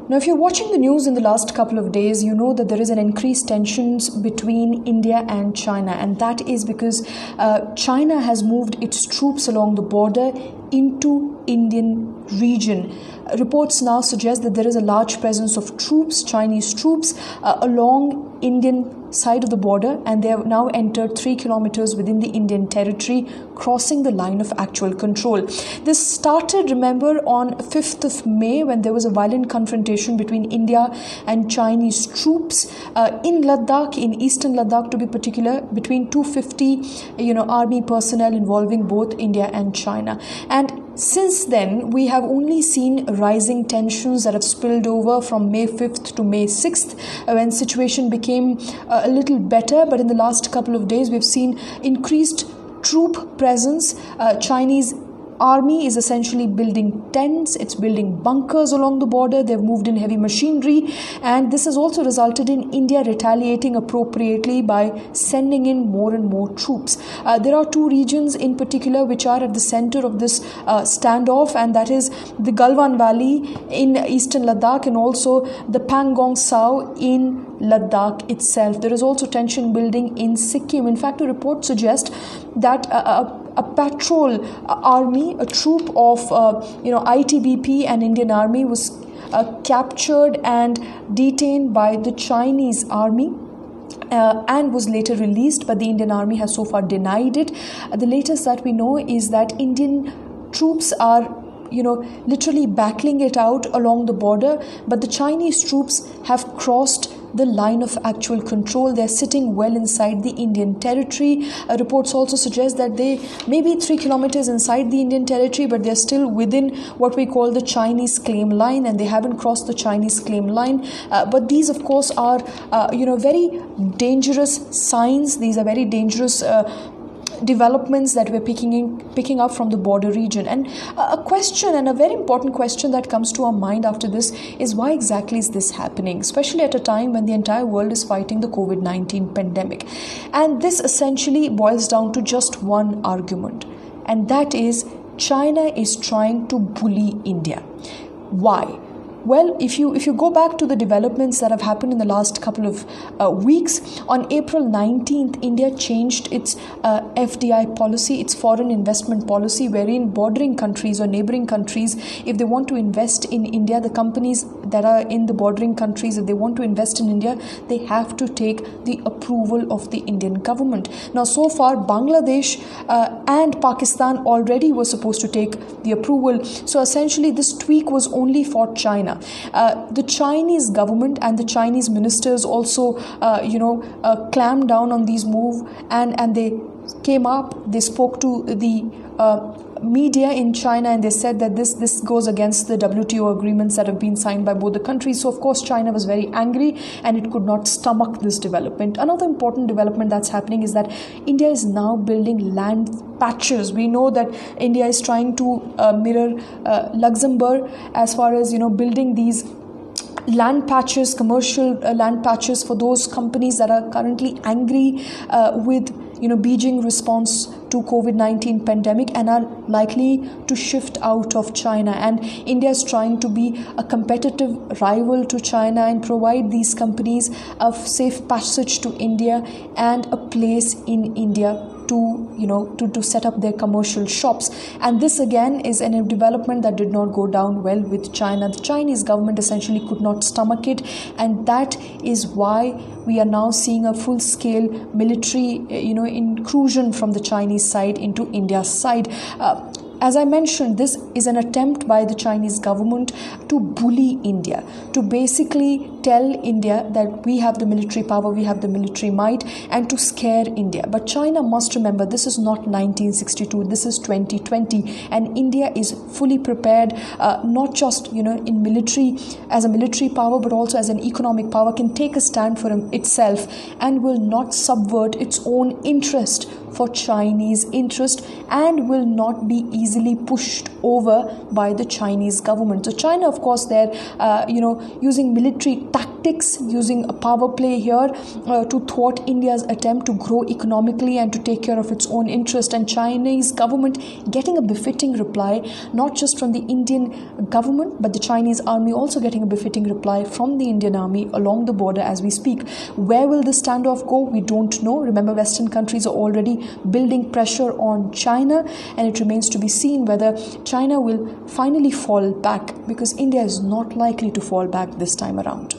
Now, if you're watching the news in the last couple of days, you know that there is an increased tensions between India and China, and that is because China has moved its troops along the border into Indian region. Reports now suggest that there is a large presence of troops, Chinese troops, along Indian side of the border, and they have now entered 3 kilometers within the Indian territory, crossing the line of actual control. This started, remember, on 5th of May when there was a violent confrontation between India and Chinese troops in Ladakh, in eastern Ladakh to be particular, between 250 army personnel involving both India and China. And since then, we have only seen rising tensions that have spilled over from May 5th to May 6th when situation became a little better. But in the last couple of days, we've seen increased troop presence. Chinese army is essentially building tents, it's building bunkers along the border, they've moved in heavy machinery, and this has also resulted in India retaliating appropriately by sending in more and more troops. There are 2 regions in particular which are at the center of this standoff, and that is the Galwan Valley in eastern Ladakh and also the Pangong Sao in Ladakh itself. There is also tension building in Sikkim. In fact, a report suggests that a patrol army, a troop of ITBP and Indian Army was captured and detained by the Chinese army and was later released, but the Indian Army has so far denied it. The latest that we know is that Indian troops are literally battling it out along the border, but the Chinese troops have crossed the line of actual control. They're sitting well inside the Indian territory. Reports also suggest that they may be 3 kilometers inside the Indian territory, but they're still within what we call the Chinese claim line, and they haven't crossed the Chinese claim line. But these, of course, are very dangerous signs. These are very dangerous developments that we're picking up from the border region. And a question, and a very important question that comes to our mind after this, is why exactly is this happening, especially at a time when the entire world is fighting the COVID-19 pandemic. And this essentially boils down to just one argument, and that is China is trying to bully India. Why? Well, if you go back to the developments that have happened in the last couple of weeks, on April 19th, India changed its FDI policy, its foreign investment policy, wherein bordering countries or neighboring countries, if they want to invest in India, the companies that are in the bordering countries, if they want to invest in India, they have to take the approval of the Indian government. Now, so far, Bangladesh and Pakistan already were supposed to take the approval. So essentially, this tweak was only for China. The Chinese government and the Chinese ministers also, clamped down on these moves, and they came up. They spoke to the media in China, and they said that this goes against the WTO agreements that have been signed by both the countries. So, of course, China was very angry, and it could not stomach this development. Another important development that's happening is that India is now building land patches. We know that India is trying to mirror Luxembourg as far as building these land patches, commercial land patches for those companies that are currently angry with Beijing response to COVID-19 pandemic and are likely to shift out of China. And India is trying to be a competitive rival to China and provide these companies a safe passage to India and a place in India to set up their commercial shops. And this again is a development that did not go down well with China. The Chinese government essentially could not stomach it, and that is why we are now seeing a full-scale military intrusion from the Chinese side into India's side. As I mentioned, this is an attempt by the Chinese government to bully India, to basically tell India that we have the military power, we have the military might, and to scare India. But China must remember, this is not 1962, this is 2020, and India is fully prepared, not just in military, as a military power, but also as an economic power, can take a stand for itself and will not subvert its own interest for Chinese interest and will not be easily pushed over by the Chinese government. So China, of course, they're using military tactics, using a power play here to thwart India's attempt to grow economically and to take care of its own interest. And Chinese government getting a befitting reply, not just from the Indian government, but the Chinese army also getting a befitting reply from the Indian army along the border as we speak. Where will this standoff go? We don't know. Remember, Western countries are already building pressure on China, and it remains to be seen whether China will finally fall back, because India is not likely to fall back this time around.